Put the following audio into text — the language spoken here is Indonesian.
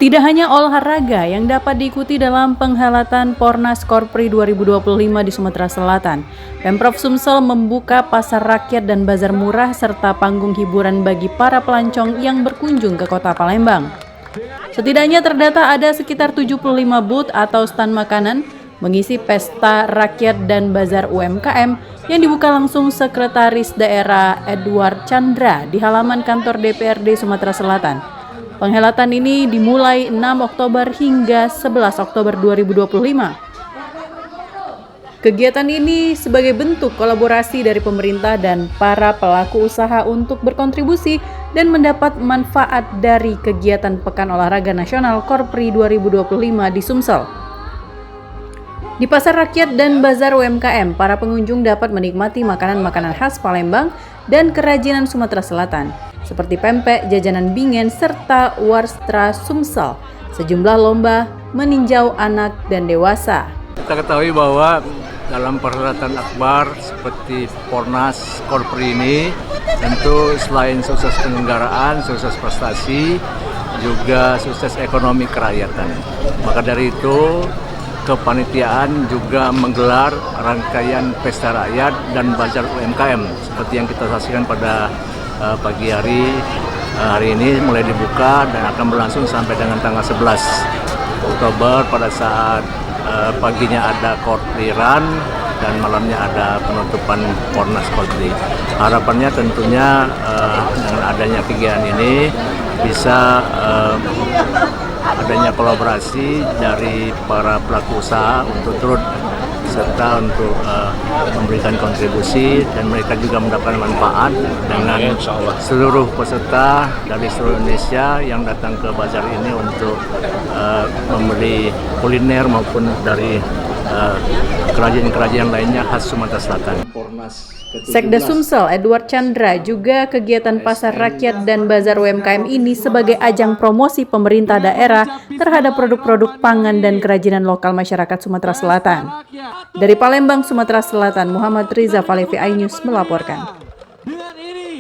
Tidak hanya olahraga yang dapat diikuti dalam penghelatan Pornas Korpri 2025 di Sumatera Selatan, Pemprov Sumsel membuka pasar rakyat dan bazar murah serta panggung hiburan bagi para pelancong yang berkunjung ke Kota Palembang. Setidaknya terdata ada sekitar 75 booth atau stand makanan mengisi pesta rakyat dan bazar UMKM yang dibuka langsung Sekretaris Daerah Edward Chandra di halaman kantor DPRD Sumatera Selatan. Penghelatan ini dimulai 6 Oktober hingga 11 Oktober 2025. Kegiatan ini sebagai bentuk kolaborasi dari pemerintah dan para pelaku usaha untuk berkontribusi dan mendapat manfaat dari kegiatan Pekan Olahraga Nasional Korpri 2025 di Sumsel. Di Pasar Rakyat dan Bazar UMKM, para pengunjung dapat menikmati makanan-makanan khas Palembang dan kerajinan Sumatera Selatan, seperti pempek, jajanan bingen, serta warstra Sumsel. Sejumlah lomba meninjau anak dan dewasa. Kita ketahui bahwa dalam perhelatan akbar seperti Pornas Korpri ini, tentu selain sukses penyelenggaraan, sukses prestasi, juga sukses ekonomi kerakyatan. Maka dari itu, kepanitiaan juga menggelar rangkaian pesta rakyat dan bazar UMKM seperti yang kita saksikan pada pagi hari ini mulai dibuka dan akan berlangsung sampai dengan tanggal 11 Oktober pada saat paginya ada Korpri Run dan malamnya ada penutupan Pornas Korpri. Harapannya tentunya dengan adanya kegiatan ini bisa adanya kolaborasi dari para pelaku usaha untuk turut serta untuk memberikan kontribusi dan mereka juga mendapatkan manfaat dengan seluruh peserta dari seluruh Indonesia yang datang ke bazar ini untuk membeli kuliner maupun dari kerajinan-kerajinan lainnya khas Sumatera Selatan. Sekda Sumsel Edward Chandra juga kegiatan Pasar Rakyat dan Bazar UMKM ini sebagai ajang promosi pemerintah daerah terhadap produk-produk pangan dan kerajinan lokal masyarakat Sumatera Selatan. Dari Palembang, Sumatera Selatan, Muhammad Riza Falevi iNews melaporkan.